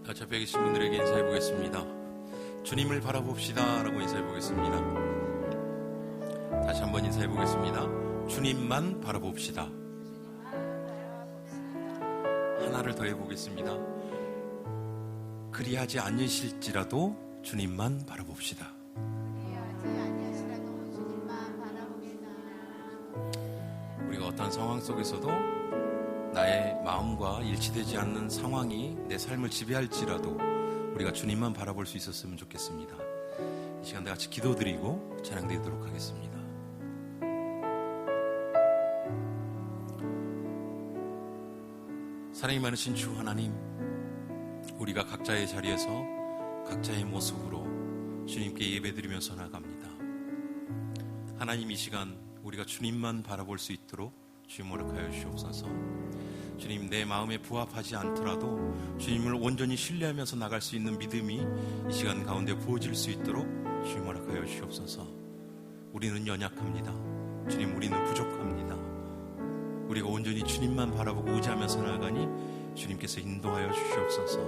옆에 계신 분들에게 인사해 보겠습니다. 주님을 바라봅시다 라고 인사해 보겠습니다. 다시 한번 인사해 보겠습니다. 주님만 바라봅시다. 하나를 더 해보겠습니다. 그리하지 않으실지라도 주님만 바라봅시다. 우리가 어떠한 상황 속에서도 나의 마음과 일치되지 않는 상황이 내 삶을 지배할지라도 우리가 주님만 바라볼 수 있었으면 좋겠습니다. 이 시간 다 같이 기도드리고 찬양드리도록 하겠습니다. 사랑이 많으신 주 하나님, 우리가 각자의 자리에서 각자의 모습으로 주님께 예배드리면서 나갑니다. 하나님, 이 시간 우리가 주님만 바라볼 수 있도록 주님 허락하여 주시옵소서. 주님, 내 마음에 부합하지 않더라도 주님을 온전히 신뢰하면서 나갈 수 있는 믿음이 이 시간 가운데 부어질 수 있도록 주님 허락하여 주시옵소서. 우리는 연약합니다. 주님, 우리는 부족합니다. 우리가 온전히 주님만 바라보고 의지하면서 나아가니 주님께서 인도하여 주시옵소서.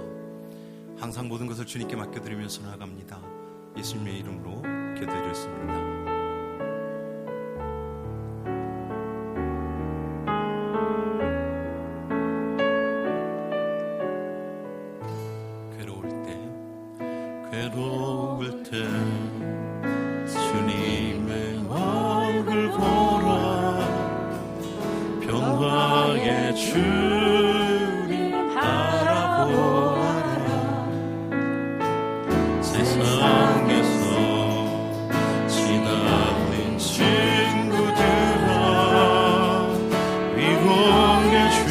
항상 모든 것을 주님께 맡겨드리면서 나아갑니다. 예수님의 이름으로 기도드렸습니다. 괴로울 때 주님의 얼굴 보라. 평화의 주님 바라보아라. 세상에서 지나는 친구들아, 위로의 주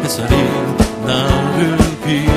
햇살이 나를 비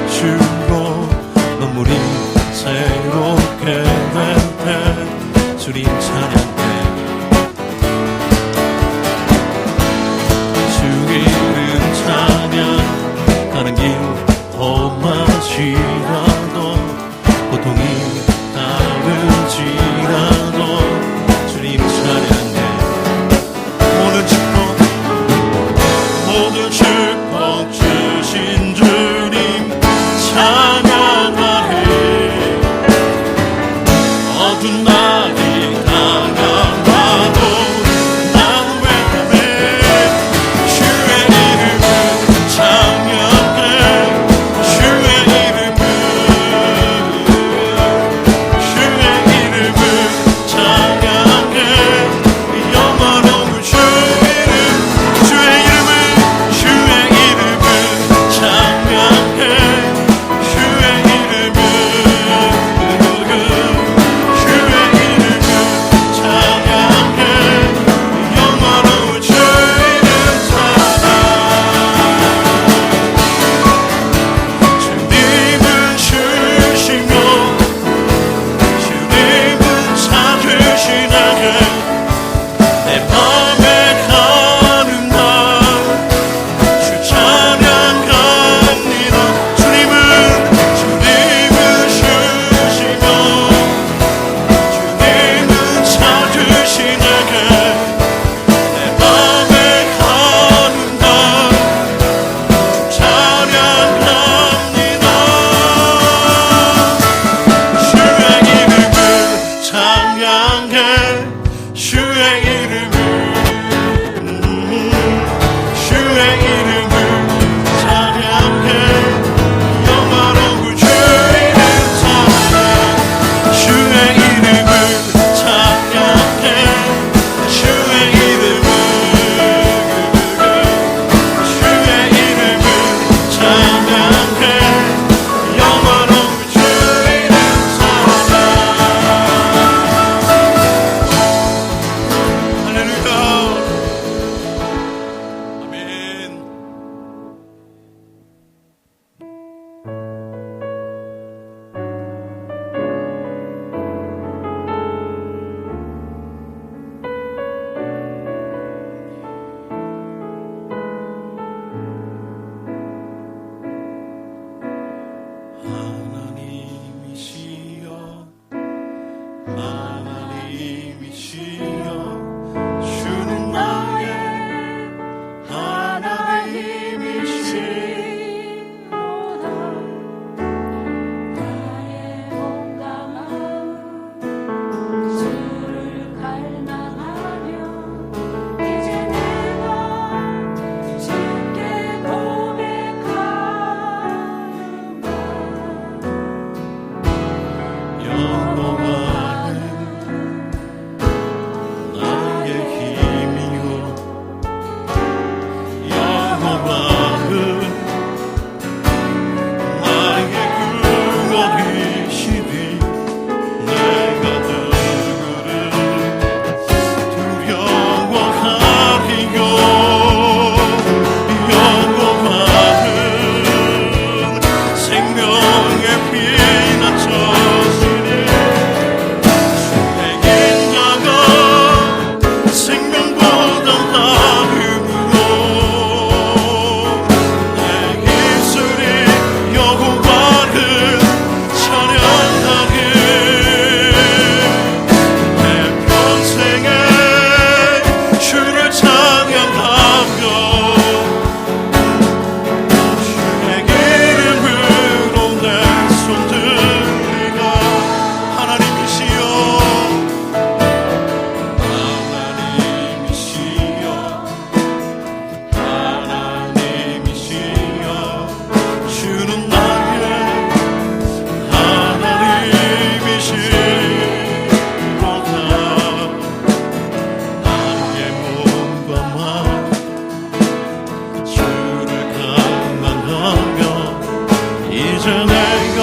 내가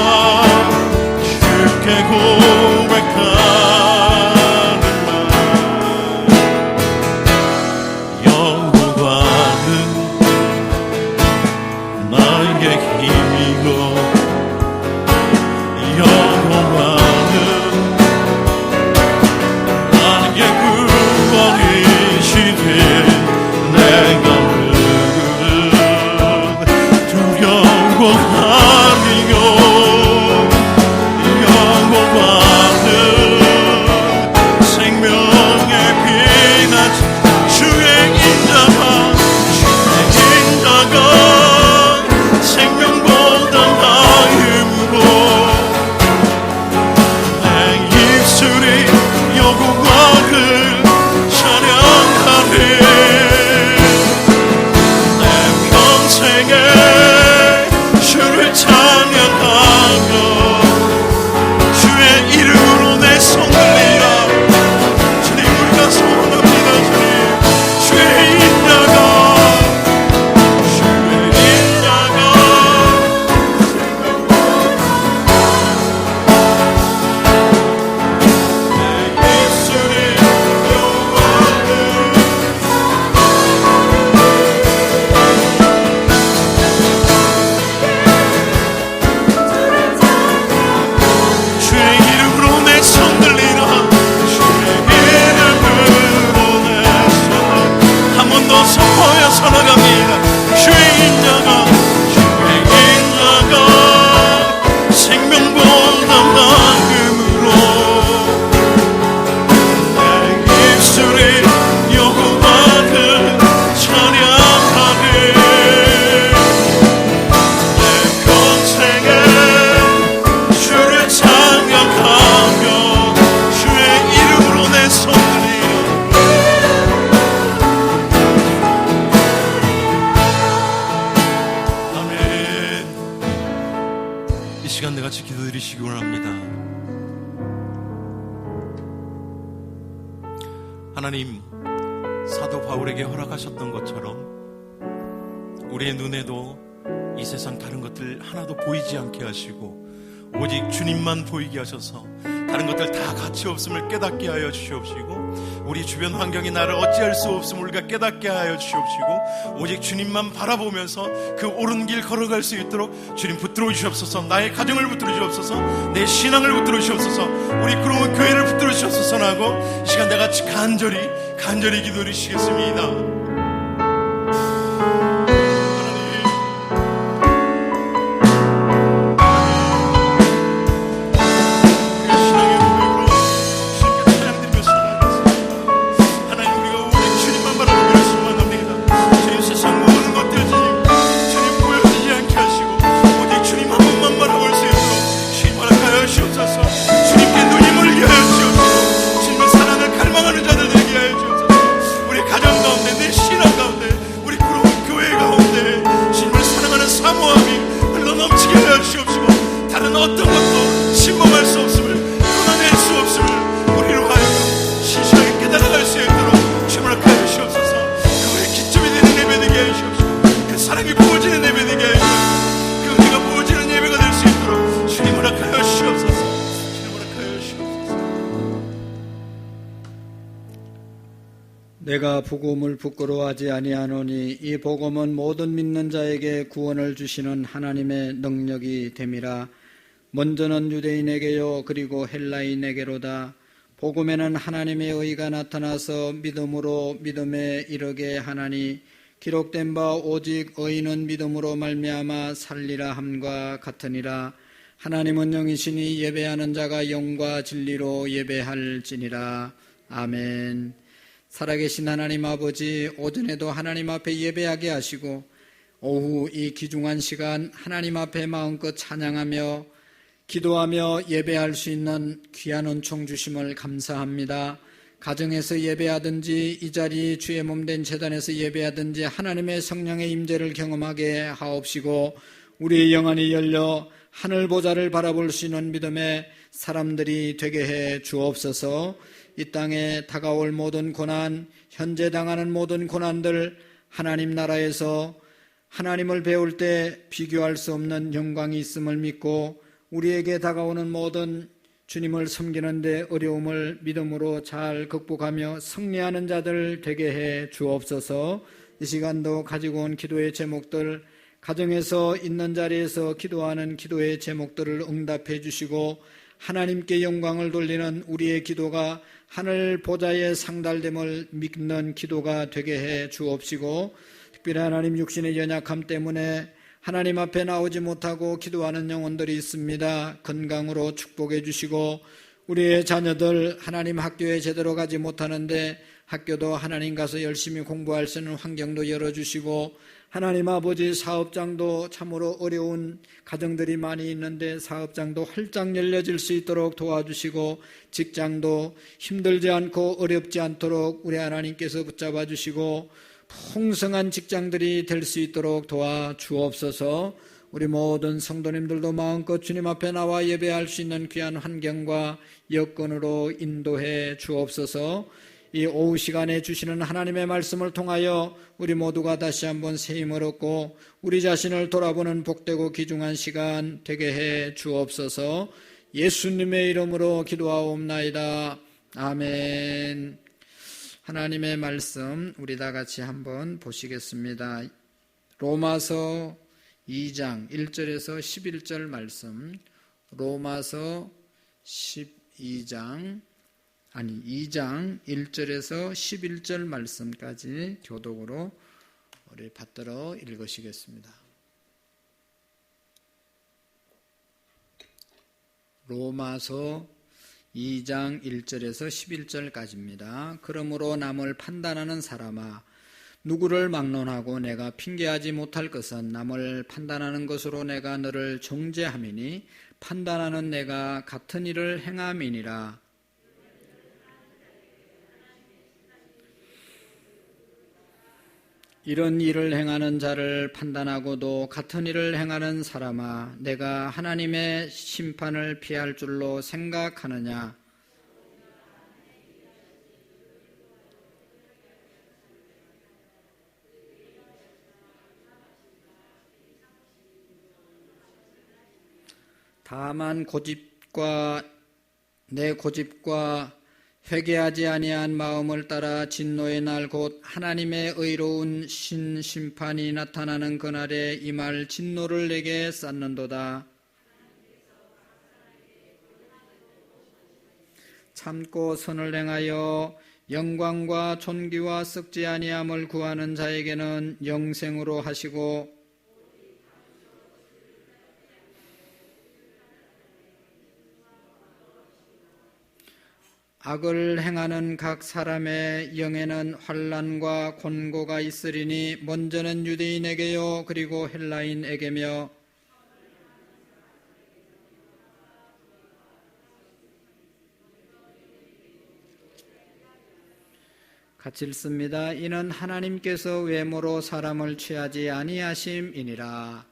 주께 고백하는 말 여호와는 나의 힘이고 여호와는 나의 구원이시되 내가 두려워하리요 여호와는 생명의 빛나지 주의 인자가 생명보다 나음으로 내 입술이 여호와를 찬양하네 내 평생에 주를 찬양하며 주의 이름으로 내 손 들리라 주님 우리가 소원합니다 주님 주의 인자가 내 입술이 여호와를 주의 이름으로 내 손 들리라 주의 이름으로 내 손 한 번 더 선포해서 나갑니다 주의 인자가 생명보다 나음으로 내 입술이 여호와를 찬양하네 내 평생에 주를 찬양하며 주의 이름으로 내 손 들리라 아멘. 이 시간 다 같이 기도드리시기 원합니다. 하나님, 사도 바울에게 허락하셨던 것처럼 우리의 눈에도 이 세상 다른 것들 하나도 보이지 않게 하시고 오직 주님만 보이게 하셔서 다른 것들 다 가치 없음을 깨닫게 하여 주시옵시고 우리 주변 환경이 나를 어찌할 수 없음을 우리가 깨닫게 하여 주시옵시고 오직 주님만 바라보면서 그 옳은 길 걸어갈 수 있도록 주님 붙들어 주시옵소서. 나의 가정을 붙들어 주시옵소서. 내 신앙을 붙들어 주시옵소서. 우리 구로운 교회를 붙들어 주시옵소서 하고 이 시간 다같이 간절히 기도드리시겠습니다. 주님께 눈이 멀게 하여 주옵소서. 주님의 사랑을 갈망하는 자들 되게 하여 주옵소서. 우리 가정 가운데 내 신앙 가운데 우리 구로운 교회 가운데 주님을 사랑하는 사모함이 흘러 넘치게 하여 주옵시고 다른 어떤 것도 침범할 수 없음을 끊어낼 수 없음을 우리로 하여금 신실하게 깨달아갈 수 있도록 주님을 하여 주옵소서. 그의 기점이 되는 예배 되게 하여 주옵시고 그 사랑이 부어지는 예배 되게 하여 주옵소서. 그 은혜가 부어지는 예배가 될 수 있도록 주님을 하여 주옵소서. 내가 복음을 부끄러워하지 아니하노니 이 복음은 모든 믿는 자에게 구원을 주시는 하나님의 능력이 됨이라. 먼저는 유대인에게요 그리고 헬라인에게로다. 복음에는 하나님의 의가 나타나서 믿음으로 믿음에 이르게 하나니 기록된 바 오직 의인은 믿음으로 말미암아 살리라 함과 같으니라. 하나님은 영이시니 예배하는 자가 영과 진리로 예배할지니라. 아멘. 살아계신 하나님 아버지, 오전에도 하나님 앞에 예배하게 하시고 오후 이 귀중한 시간 하나님 앞에 마음껏 찬양하며 기도하며 예배할 수 있는 귀한 은총 주심을 감사합니다. 가정에서 예배하든지 이 자리 주의 몸된 제단에서 예배하든지 하나님의 성령의 임재를 경험하게 하옵시고 우리의 영안이 열려 하늘 보좌를 바라볼 수 있는 믿음의 사람들이 되게 해 주옵소서. 이 땅에 다가올 모든 고난, 현재 당하는 모든 고난들 하나님 나라에서 하나님을 배울 때 비교할 수 없는 영광이 있음을 믿고 우리에게 다가오는 모든 주님을 섬기는데 어려움을 믿음으로 잘 극복하며 승리하는 자들 되게 해 주옵소서. 이 시간도 가지고 온 기도의 제목들, 가정에서 있는 자리에서 기도하는 기도의 제목들을 응답해 주시고 하나님께 영광을 돌리는 우리의 기도가 하늘 보좌에 상달됨을 믿는 기도가 되게 해 주옵시고, 특별히 하나님 육신의 연약함 때문에 하나님 앞에 나오지 못하고 기도하는 영혼들이 있습니다. 건강으로 축복해 주시고, 우리의 자녀들 하나님 학교에 제대로 가지 못하는데 학교도 하나님 가서 열심히 공부할 수 있는 환경도 열어주시고, 하나님 아버지 사업장도 참으로 어려운 가정들이 많이 있는데 사업장도 활짝 열려질 수 있도록 도와주시고, 직장도 힘들지 않고 어렵지 않도록 우리 하나님께서 붙잡아 주시고 풍성한 직장들이 될 수 있도록 도와주옵소서. 우리 모든 성도님들도 마음껏 주님 앞에 나와 예배할 수 있는 귀한 환경과 여건으로 인도해 주옵소서. 이 오후 시간에 주시는 하나님의 말씀을 통하여 우리 모두가 다시 한번 새 힘을 얻고 우리 자신을 돌아보는 복되고 귀중한 시간 되게 해 주옵소서. 예수님의 이름으로 기도하옵나이다. 아멘. 하나님의 말씀 우리 다 같이 한번 보시겠습니다. 로마서 2장 1절에서 11절 말씀, 로마서 2장 1절에서 11절 말씀까지 교독으로 우리 받들어 읽으시겠습니다. 로마서 2장 1절에서 11절까지입니다. 그러므로 남을 판단하는 사람아, 누구를 막론하고 내가 핑계하지 못할 것은 남을 판단하는 것으로 내가 너를 정죄함이니 판단하는 내가 같은 일을 행함이니라. 이런 일을 행하는 자를 판단하고도 같은 일을 행하는 사람아, 내가 하나님의 심판을 피할 줄로 생각하느냐? 다만 내 고집과 회개하지 아니한 마음을 따라 진노의 날 곧 하나님의 의로운 심판이 나타나는 그날에 임할 진노를 내게 쌓는도다. 참고 선을 행하여 영광과 존귀와 썩지 아니함을 구하는 자에게는 영생으로 하시고, 악을 행하는 각 사람의 영에는 환난과 곤고가 있으리니 먼저는 유대인에게요 그리고 헬라인에게며 같이 읽습니다. 이는 하나님께서 외모로 사람을 취하지 아니하심이니라.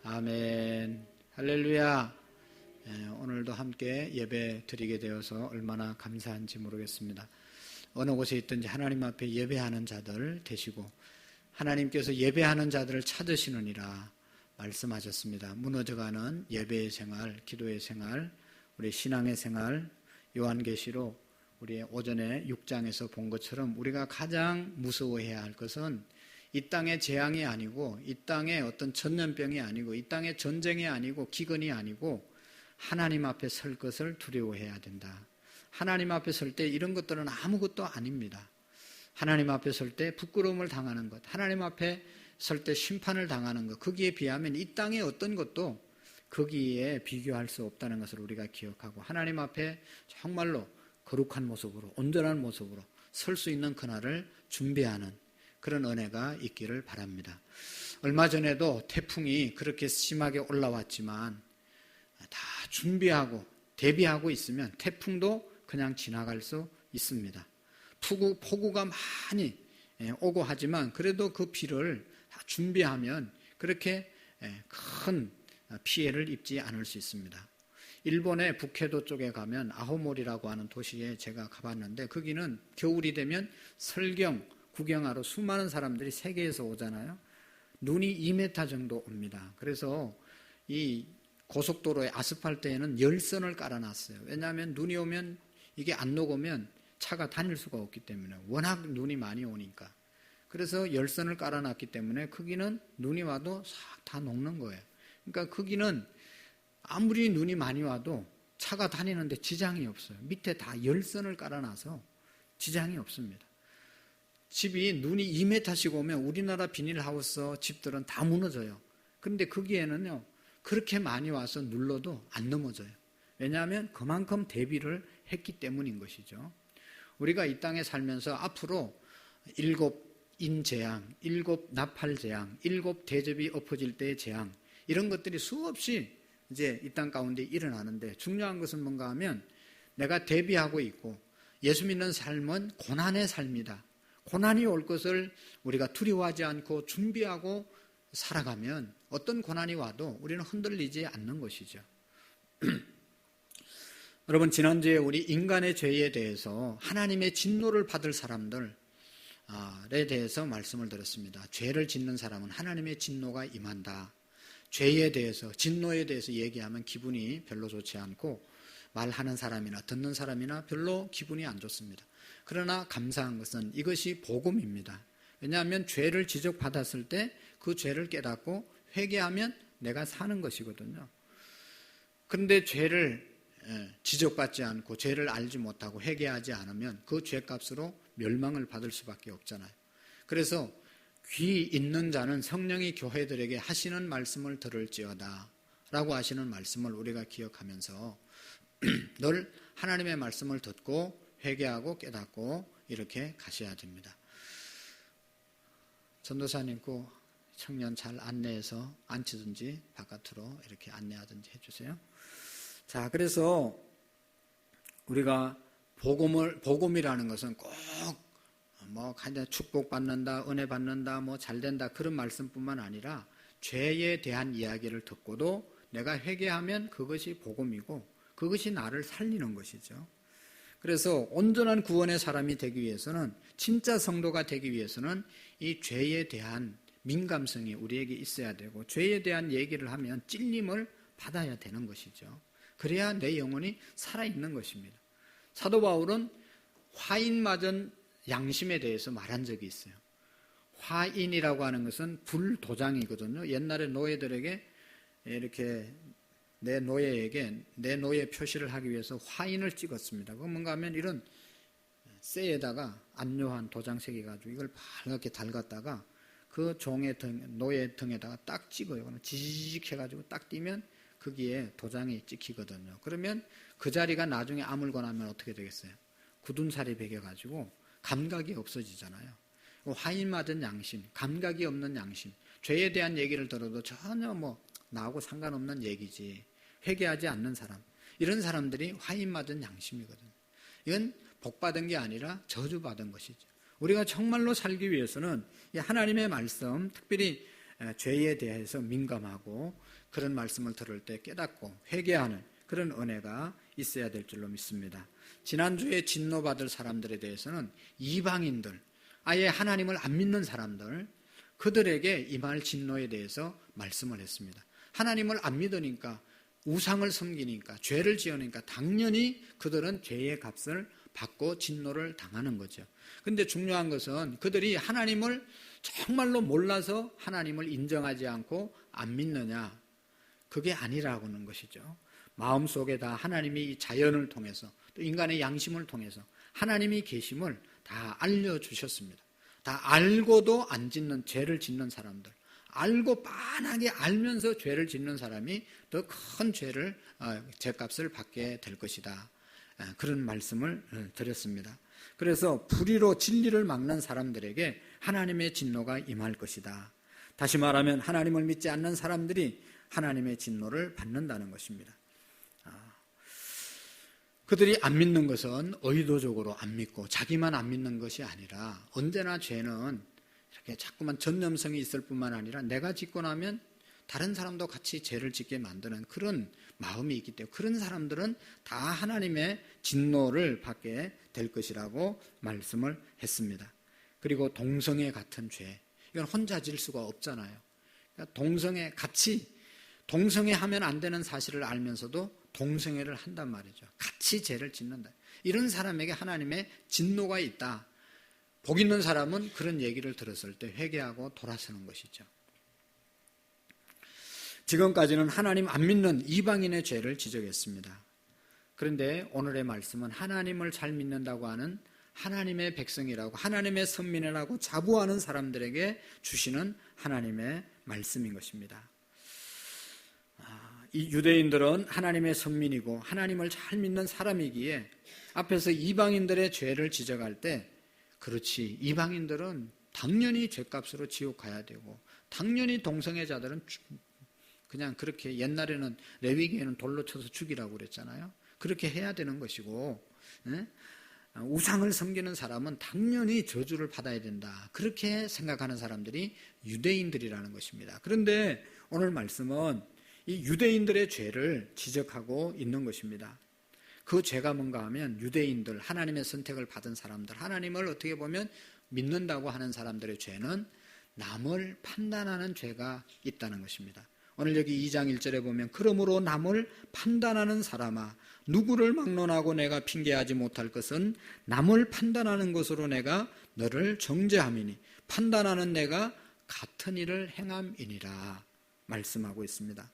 아멘. 할렐루야. 오늘도 함께 예배 드리게 되어서 얼마나 감사한지 모르겠습니다. 어느 곳에 있든지 하나님 앞에 예배하는 자들 되시고 하나님께서 예배하는 자들을 찾으시느니라 말씀하셨습니다. 무너져가는 예배의 생활, 기도의 생활, 우리 신앙의 생활, 요한계시록 우리 오전에 6장에서 본 것처럼 우리가 가장 무서워해야 할 것은 이 땅의 재앙이 아니고 이 땅의 어떤 전염병이 아니고 이 땅의 전쟁이 아니고 기근이 아니고 하나님 앞에 설 것을 두려워해야 된다. 하나님 앞에 설 때 이런 것들은 아무것도 아닙니다. 하나님 앞에 설 때 부끄러움을 당하는 것, 하나님 앞에 설 때 심판을 당하는 것, 거기에 비하면 이 땅의 어떤 것도 거기에 비교할 수 없다는 것을 우리가 기억하고 하나님 앞에 정말로 거룩한 모습으로 온전한 모습으로 설 수 있는 그날을 준비하는 그런 은혜가 있기를 바랍니다. 얼마 전에도 태풍이 그렇게 심하게 올라왔지만 다 준비하고 대비하고 있으면 태풍도 그냥 지나갈 수 있습니다. 폭우가 많이 오고 하지만 그래도 그 비를 다 준비하면 그렇게 큰 피해를 입지 않을 수 있습니다. 일본의 북해도 쪽에 가면 아호모리라고 하는 도시에 제가 가봤는데 거기는 겨울이 되면 설경 구경하러 수많은 사람들이 세계에서 오잖아요. 눈이 2m 정도 옵니다. 그래서 이 고속도로의 아스팔트에는 열선을 깔아놨어요. 왜냐하면 눈이 오면 이게 안 녹으면 차가 다닐 수가 없기 때문에, 워낙 눈이 많이 오니까. 그래서 열선을 깔아놨기 때문에 거기는 눈이 와도 싹 다 녹는 거예요. 그러니까 거기는 아무리 눈이 많이 와도 차가 다니는데 지장이 없어요. 밑에 다 열선을 깔아놔서 지장이 없습니다. 집이 눈이 2m씩 오면 우리나라 비닐하우스 집들은 다 무너져요. 그런데 거기에는요, 그렇게 많이 와서 눌러도 안 넘어져요. 왜냐하면 그만큼 대비를 했기 때문인 것이죠. 우리가 이 땅에 살면서 앞으로 7인 재앙, 7 나팔 재앙, 7 대접이 엎어질 때의 재앙, 이런 것들이 수없이 이제 이 땅 가운데 일어나는데, 중요한 것은 뭔가 하면 내가 대비하고 있고, 예수 믿는 삶은 고난의 삶이다. 고난이 올 것을 우리가 두려워하지 않고 준비하고 살아가면 어떤 고난이 와도 우리는 흔들리지 않는 것이죠. 여러분, 지난주에 우리 인간의 죄에 대해서 하나님의 진노를 받을 사람들에 대해서 말씀을 드렸습니다. 죄를 짓는 사람은 하나님의 진노가 임한다. 죄에 대해서, 진노에 대해서 얘기하면 기분이 별로 좋지 않고, 말하는 사람이나 듣는 사람이나 별로 기분이 안 좋습니다. 그러나 감사한 것은 이것이 복음입니다. 왜냐하면 죄를 지적받았을 때 그 죄를 깨닫고 회개하면 내가 사는 것이거든요. 그런데 죄를 지적받지 않고 죄를 알지 못하고 회개하지 않으면 그 죄값으로 멸망을 받을 수밖에 없잖아요. 그래서 귀 있는 자는 성령이 교회들에게 하시는 말씀을 들을지어다 라고 하시는 말씀을 우리가 기억하면서 늘 하나님의 말씀을 듣고 회개하고 깨닫고 이렇게 가셔야 됩니다. 전도사님 그 청년 잘 안내해서 앉히든지 바깥으로 이렇게 안내하든지 해주세요. 자, 그래서 우리가 복음이라는 것은 꼭 축복받는다, 은혜 받는다, 잘된다 그런 말씀뿐만 아니라 죄에 대한 이야기를 듣고도 내가 회개하면 그것이 복음이고 그것이 나를 살리는 것이죠. 그래서 온전한 구원의 사람이 되기 위해서는, 진짜 성도가 되기 위해서는 이 죄에 대한 민감성이 우리에게 있어야 되고, 죄에 대한 얘기를 하면 찔림을 받아야 되는 것이죠. 그래야 내 영혼이 살아있는 것입니다. 사도 바울은 화인 맞은 양심에 대해서 말한 적이 있어요. 화인이라고 하는 것은 불도장이거든요. 옛날에 노예들에게 이렇게 내 노예에게 내 노예 표시를 하기 위해서 화인을 찍었습니다. 그건 뭔가 하면 이런 쇠에다가 안료한 도장 새겨가지고 이걸 밝게 달갔다가 그 종의 노예 등에다가 딱 찍어요. 그럼 지지직 해가지고 딱 띄면 거기에 도장이 찍히거든요. 그러면 그 자리가 나중에 아물고 나면 어떻게 되겠어요? 굳은 살이 배겨가지고 감각이 없어지잖아요. 화인 맞은 양심, 감각이 없는 양심, 죄에 대한 얘기를 들어도 전혀 나하고 상관없는 얘기지, 회개하지 않는 사람, 이런 사람들이 화인 맞은 양심이거든요. 이건 복받은 게 아니라 저주받은 것이죠. 우리가 정말로 살기 위해서는 하나님의 말씀, 특별히 죄에 대해서 민감하고 그런 말씀을 들을 때 깨닫고 회개하는 그런 은혜가 있어야 될 줄로 믿습니다. 지난주에 진노받을 사람들에 대해서는 이방인들, 아예 하나님을 안 믿는 사람들, 그들에게 임할 진노에 대해서 말씀을 했습니다. 하나님을 안 믿으니까, 우상을 섬기니까, 죄를 지으니까 당연히 그들은 죄의 값을 받고 진노를 당하는 거죠. 그런데 중요한 것은 그들이 하나님을 정말로 몰라서 하나님을 인정하지 않고 안 믿느냐, 그게 아니라고 하는 것이죠. 마음속에 다 하나님이 이 자연을 통해서 또 인간의 양심을 통해서 하나님이 계심을 다 알려주셨습니다. 다 알고도 안 짓는, 죄를 짓는 사람들, 알고 빤하게 알면서 죄를 짓는 사람이 더 큰 죄값을 받게 될 것이다. 그런 말씀을 드렸습니다. 그래서 불의로 진리를 막는 사람들에게 하나님의 진노가 임할 것이다. 다시 말하면 하나님을 믿지 않는 사람들이 하나님의 진노를 받는다는 것입니다. 그들이 안 믿는 것은 의도적으로 안 믿고 자기만 안 믿는 것이 아니라, 언제나 죄는 이렇게 자꾸만 전념성이 있을 뿐만 아니라 내가 짓고 나면 다른 사람도 같이 죄를 짓게 만드는 그런 마음이 있기 때문에 그런 사람들은 다 하나님의 진노를 받게 될 것이라고 말씀을 했습니다. 그리고 동성애 같은 죄, 이건 혼자 질 수가 없잖아요. 동성애 같이 동성애하면 안 되는 사실을 알면서도 동성애를 한단 말이죠. 같이 죄를 짓는다. 이런 사람에게 하나님의 진노가 있다. 복 있는 사람은 그런 얘기를 들었을 때 회개하고 돌아서는 것이죠. 지금까지는 하나님 안 믿는 이방인의 죄를 지적했습니다. 그런데 오늘의 말씀은 하나님을 잘 믿는다고 하는 하나님의 백성이라고 하나님의 선민이라고 자부하는 사람들에게 주시는 하나님의 말씀인 것입니다. 이 유대인들은 하나님의 선민이고 하나님을 잘 믿는 사람이기에 앞에서 이방인들의 죄를 지적할 때 그렇지, 이방인들은 당연히 죄값으로 지옥 가야 되고 당연히 동성애자들은 그냥 그렇게, 옛날에는 레위기에는 돌로 쳐서 죽이라고 그랬잖아요. 그렇게 해야 되는 것이고, 우상을 섬기는 사람은 당연히 저주를 받아야 된다. 그렇게 생각하는 사람들이 유대인들이라는 것입니다. 그런데 오늘 말씀은 이 유대인들의 죄를 지적하고 있는 것입니다. 그 죄가 뭔가 하면 유대인들, 하나님의 선택을 받은 사람들, 하나님을 어떻게 보면 믿는다고 하는 사람들의 죄는 남을 판단하는 죄가 있다는 것입니다. 오늘 여기 2장 1절에 보면 그러므로 남을 판단하는 사람아, 누구를 막론하고 내가 핑계하지 못할 것은 남을 판단하는 것으로 내가 너를 정죄함이니 판단하는 내가 같은 일을 행함이니라 말씀하고 있습니다.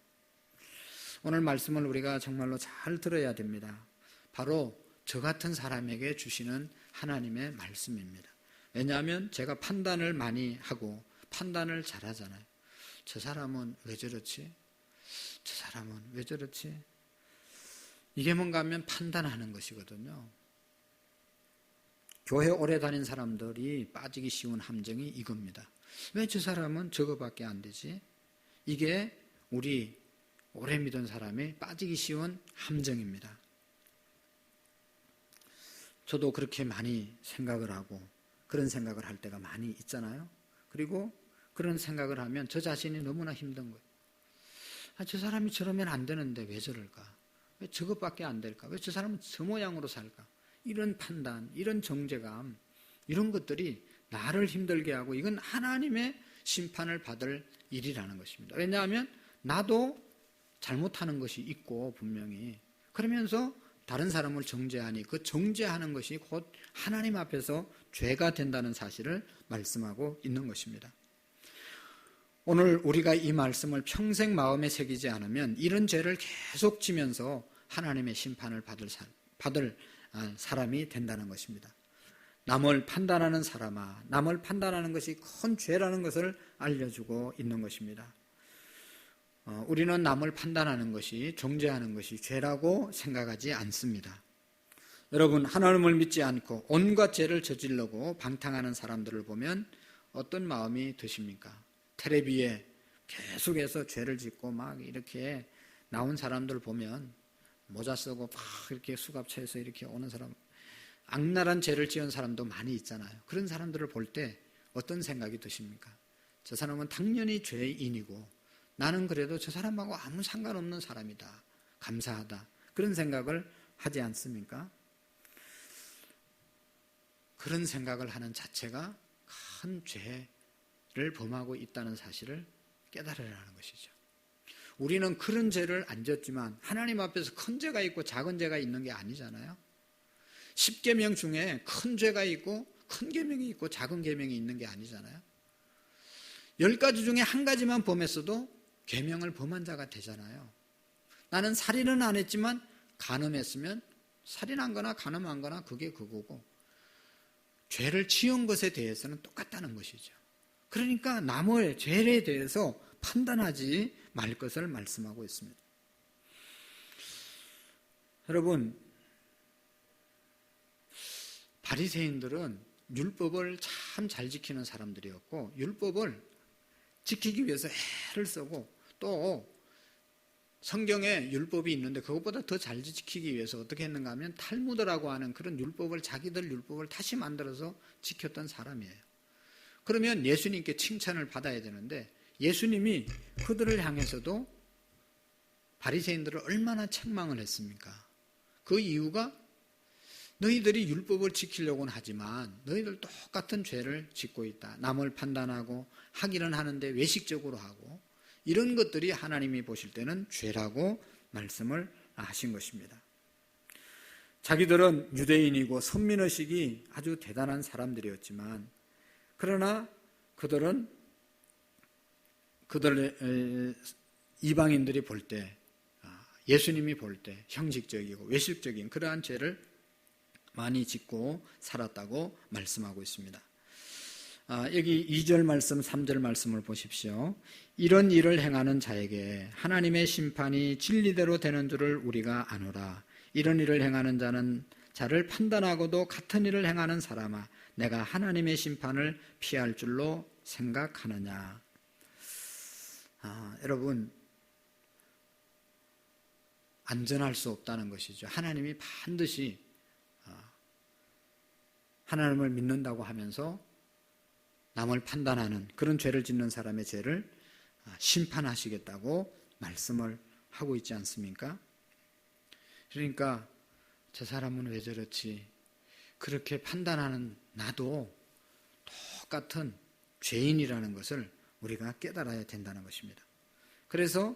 오늘 말씀을 우리가 정말로 잘 들어야 됩니다. 바로 저 같은 사람에게 주시는 하나님의 말씀입니다. 왜냐하면 제가 판단을 많이 하고 판단을 잘하잖아요. 저 사람은 왜 저렇지? 저 사람은 왜 저렇지? 이게 뭔가 하면 판단하는 것이거든요. 교회 오래 다닌 사람들이 빠지기 쉬운 함정이 이겁니다. 왜 저 사람은 저거밖에 안 되지? 이게 우리 오래 믿은 사람이 빠지기 쉬운 함정입니다. 저도 그렇게 많이 생각을 하고 그런 생각을 할 때가 많이 있잖아요. 그리고 그런 생각을 하면 저 자신이 너무나 힘든 거예요. 저 사람이 저러면 안 되는데 왜 저럴까? 왜 저것밖에 안 될까? 왜 저 사람은 저 모양으로 살까? 이런 판단, 이런 정죄감, 이런 것들이 나를 힘들게 하고 이건 하나님의 심판을 받을 일이라는 것입니다. 왜냐하면 나도 잘못하는 것이 있고 분명히 그러면서 다른 사람을 정죄하니 그 정죄하는 것이 곧 하나님 앞에서 죄가 된다는 사실을 말씀하고 있는 것입니다. 오늘 우리가 이 말씀을 평생 마음에 새기지 않으면 이런 죄를 계속 지면서 하나님의 심판을 받을 사람이 된다는 것입니다. 남을 판단하는 사람아, 남을 판단하는 것이 큰 죄라는 것을 알려주고 있는 것입니다. 우리는 남을 판단하는 것이, 정죄하는 것이 죄라고 생각하지 않습니다. 여러분, 하나님을 믿지 않고 온갖 죄를 저지르고 방탕하는 사람들을 보면 어떤 마음이 드십니까? 텔레비에 계속해서 죄를 짓고 막 이렇게 나온 사람들 보면 모자 쓰고 막 이렇게 수갑차에서 이렇게 오는 사람, 악랄한 죄를 지은 사람도 많이 있잖아요. 그런 사람들을 볼 때 어떤 생각이 드십니까? 저 사람은 당연히 죄인이고 나는 그래도 저 사람하고 아무 상관없는 사람이다. 감사하다. 그런 생각을 하지 않습니까? 그런 생각을 하는 자체가 큰 죄를 범하고 있다는 사실을 깨달으라는 것이죠. 우리는 그런 죄를 안 졌지만 하나님 앞에서 큰 죄가 있고 작은 죄가 있는 게 아니잖아요. 10계명 중에 큰 죄가 있고 큰 계명이 있고 작은 계명이 있는 게 아니잖아요. 10가지 중에 한 가지만 범했어도 계명을 범한 자가 되잖아요. 나는 살인은 안 했지만 간음했으면 살인한 거나 간음한 거나 그게 그거고 죄를 지은 것에 대해서는 똑같다는 것이죠. 그러니까 남의 죄에 대해서 판단하지 말 것을 말씀하고 있습니다. 여러분, 바리새인들은 율법을 참 잘 지키는 사람들이었고 율법을 지키기 위해서 애를 쓰고 또 성경에 율법이 있는데 그것보다 더 잘 지키기 위해서 어떻게 했는가 하면 탈무드라고 하는 그런 율법을, 자기들 율법을 다시 만들어서 지켰던 사람이에요. 그러면 예수님께 칭찬을 받아야 되는데 예수님이 그들을 향해서도 바리새인들을 얼마나 책망을 했습니까? 그 이유가 너희들이 율법을 지키려고는 하지만 너희들 똑같은 죄를 짓고 있다. 남을 판단하고 하기는 하는데 외식적으로 하고 이런 것들이 하나님이 보실 때는 죄라고 말씀을 하신 것입니다. 자기들은 유대인이고 선민의식이 아주 대단한 사람들이었지만, 그러나 그들은 이방인들이 볼 때, 예수님이 볼 때 형식적이고 외식적인 그러한 죄를 많이 짓고 살았다고 말씀하고 있습니다. 여기 2절 말씀, 3절 말씀을 보십시오. 이런 일을 행하는 자에게 하나님의 심판이 진리대로 되는 줄을 우리가 아노라. 이런 일을 행하는 자를 판단하고도 같은 일을 행하는 사람아, 내가 하나님의 심판을 피할 줄로 생각하느냐. 여러분, 안전할 수 없다는 것이죠. 하나님이 반드시 하나님을 믿는다고 하면서 남을 판단하는 그런 죄를 짓는 사람의 죄를 심판하시겠다고 말씀을 하고 있지 않습니까? 그러니까 저 사람은 왜 저렇지? 그렇게 판단하는 나도 똑같은 죄인이라는 것을 우리가 깨달아야 된다는 것입니다. 그래서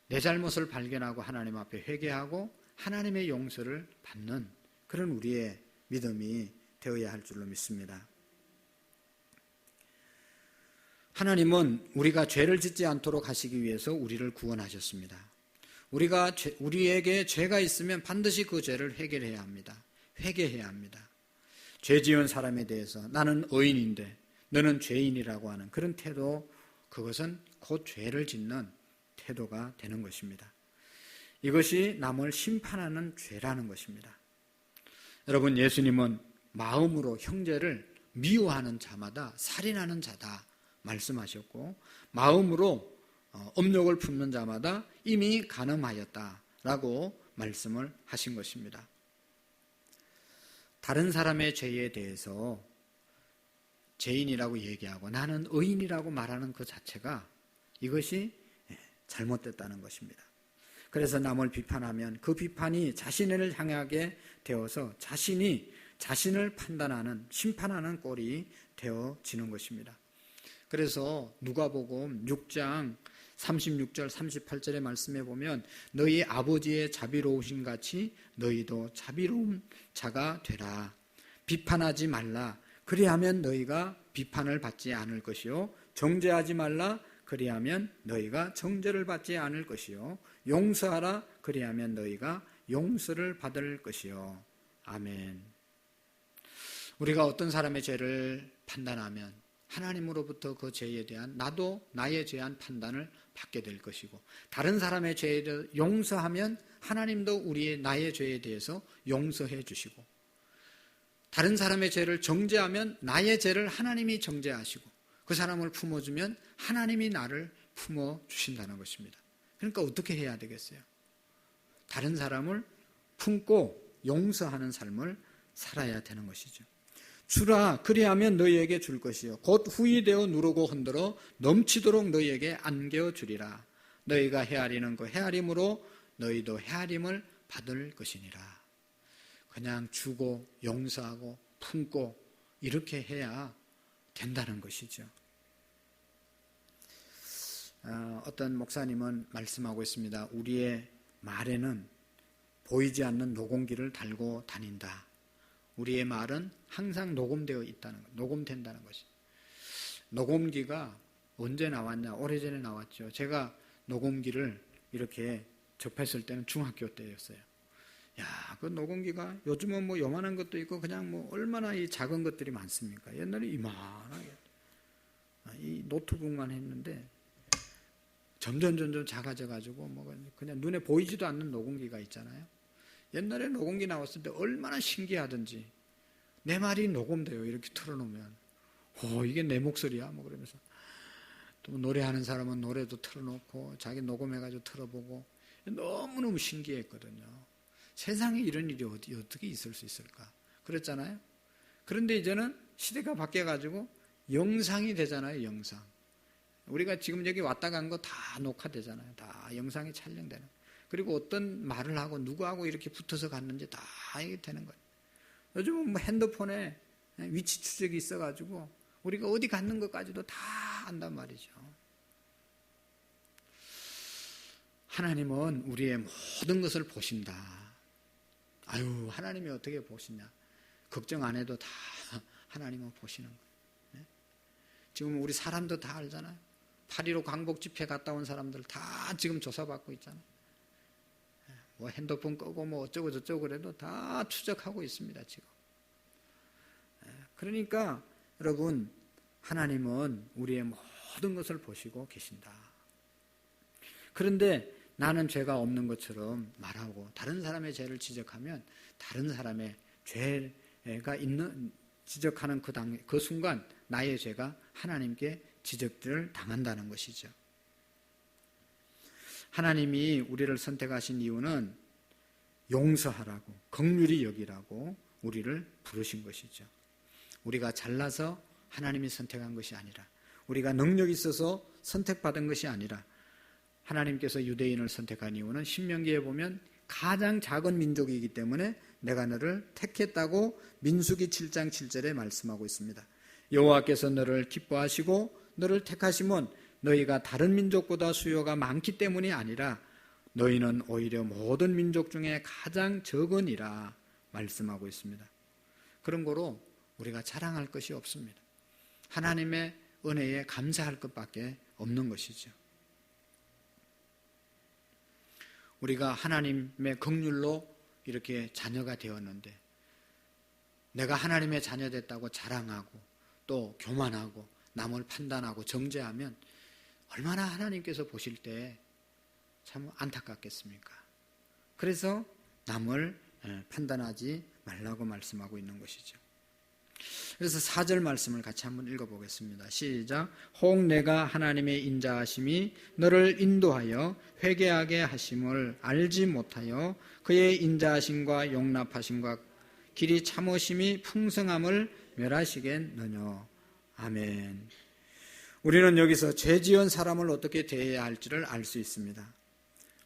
내 잘못을 발견하고 하나님 앞에 회개하고 하나님의 용서를 받는 그런 우리의 믿음이 되어야 할 줄로 믿습니다. 하나님은 우리가 죄를 짓지 않도록 하시기 위해서 우리를 구원하셨습니다. 우리에게 죄가 있으면 반드시 그 죄를 해결해야 합니다. 회개해야 합니다. 죄 지은 사람에 대해서 나는 의인인데 너는 죄인이라고 하는 그런 태도, 그것은 곧 죄를 짓는 태도가 되는 것입니다. 이것이 남을 심판하는 죄라는 것입니다. 여러분, 예수님은 마음으로 형제를 미워하는 자마다 살인하는 자다 말씀하셨고, 마음으로 업욕을 품는 자마다 이미 간음하였다라고 말씀을 하신 것입니다. 다른 사람의 죄에 대해서 죄인이라고 얘기하고 나는 의인이라고 말하는 그 자체가 이것이 잘못됐다는 것입니다. 그래서 남을 비판하면 그 비판이 자신을 향하게 되어서 자신이 자신을 판단하는, 심판하는 꼴이 되어지는 것입니다. 그래서 누가복음 6장 36절 38절의 말씀에 보면 너희 아버지의 자비로우신 같이 너희도 자비로운 자가 되라. 비판하지 말라. 그리하면 너희가 비판을 받지 않을 것이요. 정죄하지 말라. 그리하면 너희가 정죄를 받지 않을 것이요. 용서하라. 그리하면 너희가 용서를 받을 것이요. 아멘. 우리가 어떤 사람의 죄를 판단하면 하나님으로부터 그 죄에 대한 나도 나의 죄에 대한 판단을 받게 될 것이고, 다른 사람의 죄에 대해 용서하면 하나님도 우리의 나의 죄에 대해서 용서해 주시고, 다른 사람의 죄를 정죄하면 나의 죄를 하나님이 정죄하시고, 그 사람을 품어주면 하나님이 나를 품어주신다는 것입니다. 그러니까 어떻게 해야 되겠어요? 다른 사람을 품고 용서하는 삶을 살아야 되는 것이죠. 주라, 그리하면 너희에게 줄 것이요 곧 후히 되어 누르고 흔들어 넘치도록 너희에게 안겨 주리라. 너희가 헤아리는 그 헤아림으로 너희도 헤아림을 받을 것이니라. 그냥 주고 용서하고 품고 이렇게 해야 된다는 것이죠. 어떤 목사님은 말씀하고 있습니다. 우리의 말에는 보이지 않는 녹음기를 달고 다닌다. 우리의 말은 항상 녹음되어 있다는 것, 녹음된다는 것이. 녹음기가 언제 나왔냐? 오래전에 나왔죠. 제가 녹음기를 이렇게 접했을 때는 중학교 때였어요. 야, 그 녹음기가 요즘은 뭐 요만한 것도 있고 그냥 뭐 얼마나 이 작은 것들이 많습니까? 옛날에 이만하게 이 노트북만 했는데 점점 작아져 가지고 뭐 그냥 눈에 보이지도 않는 녹음기가 있잖아요. 옛날에 녹음기 나왔을 때 얼마나 신기하던지, 내 말이 녹음돼요. 이렇게 틀어놓으면 이게 내 목소리야 뭐 그러면서, 또 노래하는 사람은 노래도 틀어놓고 자기 녹음해가지고 틀어보고 너무너무 신기했거든요. 세상에 이런 일이 어떻게 있을 수 있을까 그랬잖아요. 그런데 이제는 시대가 바뀌어가지고 영상이 되잖아요. 영상. 우리가 지금 여기 왔다 간 거 다 녹화되잖아요. 다 영상이 촬영되는. 그리고 어떤 말을 하고 누구하고 이렇게 붙어서 갔는지 다 이게 되는 거예요. 요즘은 뭐 핸드폰에 위치 추적이 있어가지고 우리가 어디 갔는 것까지도 다 안단 말이죠. 하나님은 우리의 모든 것을 보신다. 아유, 하나님이 어떻게 보시냐. 걱정 안 해도 다 하나님은 보시는 거예요. 지금 우리 사람도 다 알잖아요. 8.15 광복 집회 갔다 온 사람들 다 지금 조사받고 있잖아요. 뭐 핸드폰 끄고 뭐 어쩌고 저쩌고 그래도 다 추적하고 있습니다, 지금. 그러니까 여러분, 하나님은 우리의 모든 것을 보시고 계신다. 그런데 나는 죄가 없는 것처럼 말하고 다른 사람의 죄를 지적하면 다른 사람의 죄가 있는 지적하는 그 순간 나의 죄가 하나님께 지적들을 당한다는 것이죠. 하나님이 우리를 선택하신 이유는 용서하라고, 긍휼히 여기라고 우리를 부르신 것이죠. 우리가 잘나서 하나님이 선택한 것이 아니라, 우리가 능력이 있어서 선택받은 것이 아니라, 하나님께서 유대인을 선택한 이유는 신명기에 보면 가장 작은 민족이기 때문에 내가 너를 택했다고 민수기 7장 7절에 말씀하고 있습니다. 여호와께서 너를 기뻐하시고 너를 택하심은 너희가 다른 민족보다 수요가 많기 때문이 아니라 너희는 오히려 모든 민족 중에 가장 적으니라 말씀하고 있습니다. 그런 거로 우리가 자랑할 것이 없습니다. 하나님의 은혜에 감사할 것밖에 없는 것이죠. 우리가 하나님의 긍휼로 이렇게 자녀가 되었는데 내가 하나님의 자녀 됐다고 자랑하고 또 교만하고 남을 판단하고 정죄하면 얼마나 하나님께서 보실 때 참 안타깝겠습니까? 그래서 남을 판단하지 말라고 말씀하고 있는 것이죠. 그래서 4절 말씀을 같이 한번 읽어보겠습니다. 시작. 혹 내가 하나님의 인자하심이 너를 인도하여 회개하게 하심을 알지 못하여 그의 인자하심과 용납하심과 길이 참으심이 풍성함을 멸하시겠느냐. 아멘. 우리는 여기서 죄 지은 사람을 어떻게 대해야 할지를 알 수 있습니다.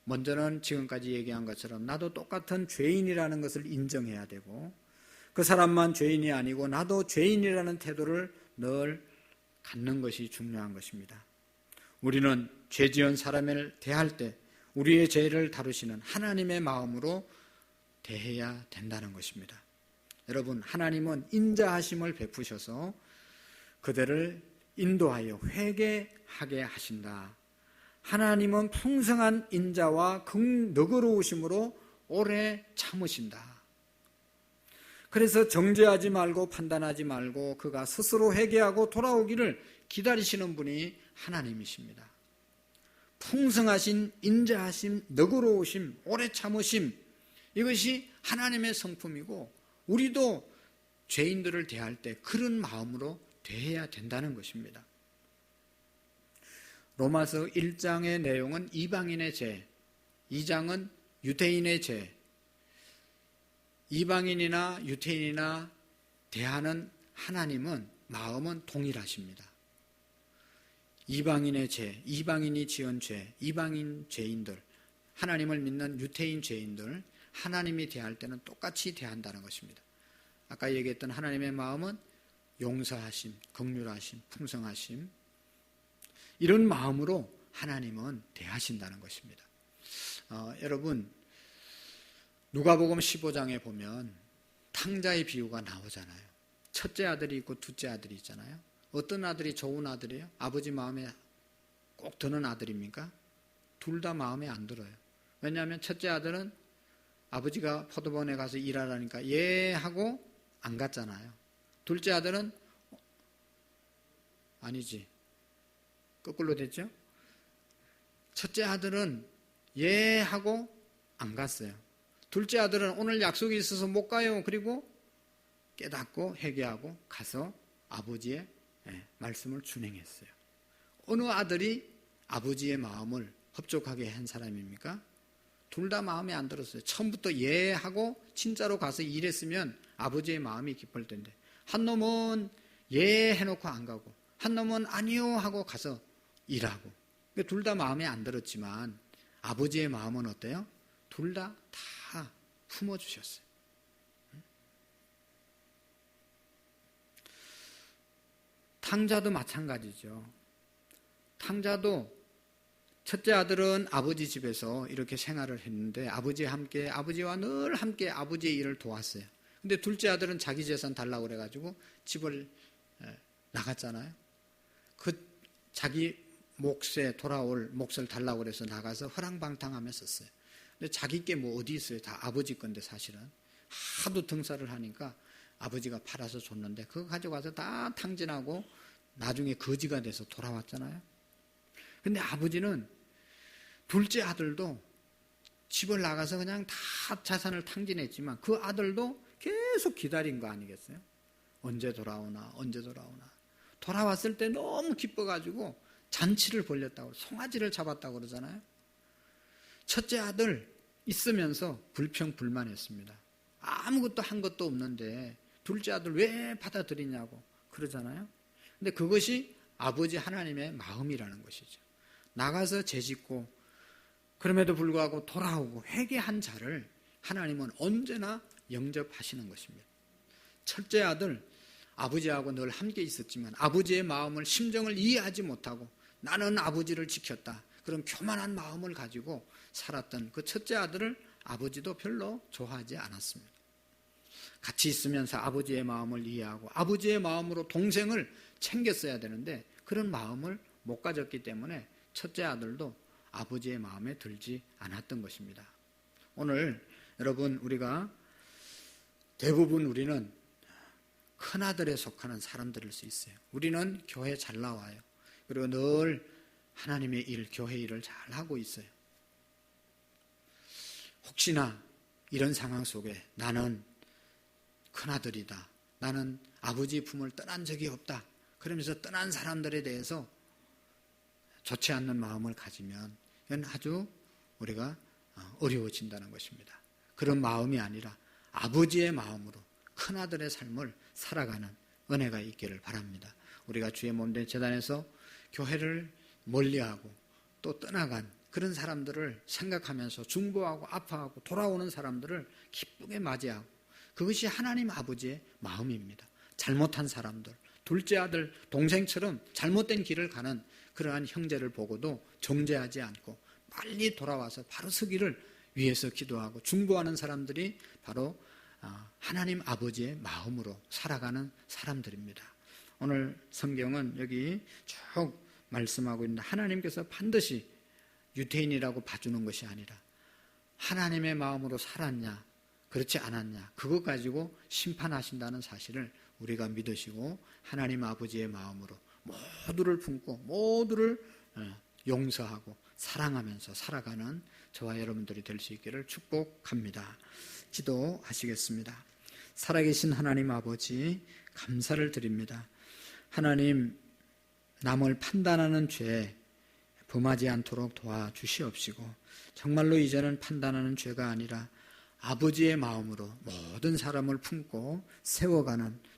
먼저는 지금까지 얘기한 것처럼 나도 똑같은 죄인이라는 것을 인정해야 되고 그 사람만 죄인이 아니고 나도 죄인이라는 태도를 늘 갖는 것이 중요한 것입니다. 우리는 죄 지은 사람을 대할 때 우리의 죄를 다루시는 하나님의 마음으로 대해야 된다는 것입니다. 여러분, 하나님은 인자하심을 베푸셔서 그들을 인도하여 회개하게 하신다. 하나님은 풍성한 인자와 너그러우심으로 오래 참으신다. 그래서 정죄하지 말고 판단하지 말고 그가 스스로 회개하고 돌아오기를 기다리시는 분이 하나님이십니다. 풍성하신 인자하심, 너그러우심, 오래 참으심, 이것이 하나님의 성품이고 우리도 죄인들을 대할 때 그런 마음으로 대해야 된다는 것입니다. 로마서 1장의 내용은 이방인의 죄, 2장은 유대인의 죄, 이방인이나 유대인이나 대하는 하나님은 마음은 동일하십니다. 이방인의 죄, 이방인이 지은 죄, 이방인 죄인들, 하나님을 믿는 유대인 죄인들, 하나님이 대할 때는 똑같이 대한다는 것입니다. 아까 얘기했던 하나님의 마음은 용서하심, 긍휼하심, 풍성하심, 이런 마음으로 하나님은 대하신다는 것입니다. 여러분, 누가복음 15장에 보면 탕자의 비유가 나오잖아요. 첫째 아들이 있고 둘째 아들이 있잖아요. 어떤 아들이 좋은 아들이에요? 아버지 마음에 꼭 드는 아들입니까? 둘 다 마음에 안 들어요. 왜냐하면 첫째 아들은 아버지가 포도원에 가서 일하라니까 예 하고 안 갔잖아요. 둘째 아들은 아니지, 거꾸로 됐죠? 첫째 아들은 예 하고 안 갔어요. 둘째 아들은 오늘 약속이 있어서 못 가요. 그리고 깨닫고 회개하고 가서 아버지의 말씀을 준행했어요. 어느 아들이 아버지의 마음을 흡족하게 한 사람입니까? 둘 다 마음에 안 들었어요. 처음부터 예 하고 진짜로 가서 일했으면 아버지의 마음이 기쁠 텐데 한 놈은 예 해놓고 안 가고 한 놈은 아니요 하고 가서 일하고, 둘 다 마음에 안 들었지만 아버지의 마음은 어때요? 둘 다 품어주셨어요. 탕자도 마찬가지죠. 탕자도 첫째 아들은 아버지 집에서 이렇게 생활을 했는데 아버지와 늘 함께 아버지의 일을 도왔어요. 근데 둘째 아들은 자기 재산 달라고 그래가지고 집을 나갔잖아요. 그 자기 몫에 돌아올 몫을 달라고 그래서 나가서 허랑방탕하며 썼어요. 근데 자기 게 뭐 어디 있어요? 다 아버지 건데 사실은 하도 등살을 하니까 아버지가 팔아서 줬는데 그거 가져가서 다 탕진하고 나중에 거지가 돼서 돌아왔잖아요. 근데 아버지는 둘째 아들도 집을 나가서 그냥 다 자산을 탕진했지만 그 아들도 계속 기다린 거 아니겠어요? 언제 돌아오나 언제 돌아오나. 돌아왔을 때 너무 기뻐가지고 잔치를 벌였다고, 송아지를 잡았다고 그러잖아요. 첫째 아들 있으면서 불평불만했습니다. 아무것도 한 것도 없는데 둘째 아들 왜 받아들이냐고 그러잖아요. 근데 그것이 아버지 하나님의 마음이라는 것이죠. 나가서 죄짓고 그럼에도 불구하고 돌아오고 회개한 자를 하나님은 언제나 영접하시는 것입니다. 첫째 아들 아버지하고 늘 함께 있었지만 아버지의 마음을, 심정을 이해하지 못하고 나는 아버지를 지켰다, 그런 교만한 마음을 가지고 살았던 그 첫째 아들을 아버지도 별로 좋아하지 않았습니다. 같이 있으면서 아버지의 마음을 이해하고 아버지의 마음으로 동생을 챙겼어야 되는데 그런 마음을 못 가졌기 때문에 첫째 아들도 아버지의 마음에 들지 않았던 것입니다. 오늘 여러분, 우리가 대부분 우리는 큰아들에 속하는 사람들일 수 있어요. 우리는 교회 잘 나와요. 그리고 늘 하나님의 일, 교회 일을 잘 하고 있어요. 혹시나 이런 상황 속에 나는 큰아들이다, 나는 아버지 품을 떠난 적이 없다, 그러면서 떠난 사람들에 대해서 좋지 않는 마음을 가지면 이건 아주 우리가 어려워진다는 것입니다. 그런 마음이 아니라 아버지의 마음으로 큰아들의 삶을 살아가는 은혜가 있기를 바랍니다. 우리가 주의 몸된 제단에서 교회를 멀리하고 또 떠나간 그런 사람들을 생각하면서 중보하고 아파하고 돌아오는 사람들을 기쁘게 맞이하고, 그것이 하나님 아버지의 마음입니다. 잘못한 사람들, 둘째 아들, 동생처럼 잘못된 길을 가는 그러한 형제를 보고도 정죄하지 않고 빨리 돌아와서 바로 서기를 위해서 기도하고 중보하는 사람들이 바로 하나님 아버지의 마음으로 살아가는 사람들입니다. 오늘 성경은 여기 쭉 말씀하고 있는데 하나님께서 반드시 유대인이라고 봐주는 것이 아니라 하나님의 마음으로 살았냐 그렇지 않았냐 그것 가지고 심판하신다는 사실을 우리가 믿으시고 하나님 아버지의 마음으로 모두를 품고 모두를 용서하고 사랑하면서 살아가는 저와 여러분들이 될 수 있기를 축복합니다. 기도하시겠습니다. 살아계신 하나님 아버지, 감사를 드립니다. 하나님, 남을 판단하는 죄 범하지 않도록 도와주시옵시고 정말로 이제는 판단하는 죄가 아니라 아버지의 마음으로 모든 사람을 품고 세워가는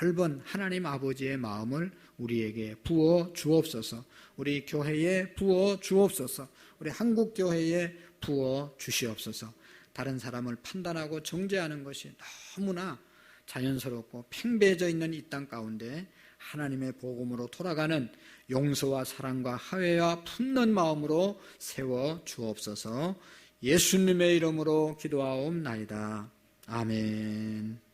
넓은 하나님 아버지의 마음을 우리에게 부어 주옵소서. 우리 교회에 부어 주옵소서. 우리 한국교회에 부어 주시옵소서. 다른 사람을 판단하고 정죄하는 것이 너무나 자연스럽고 팽배해져 있는 이 땅 가운데 하나님의 복음으로 돌아가는 용서와 사랑과 화해와 품는 마음으로 세워 주옵소서. 예수님의 이름으로 기도하옵나이다. 아멘.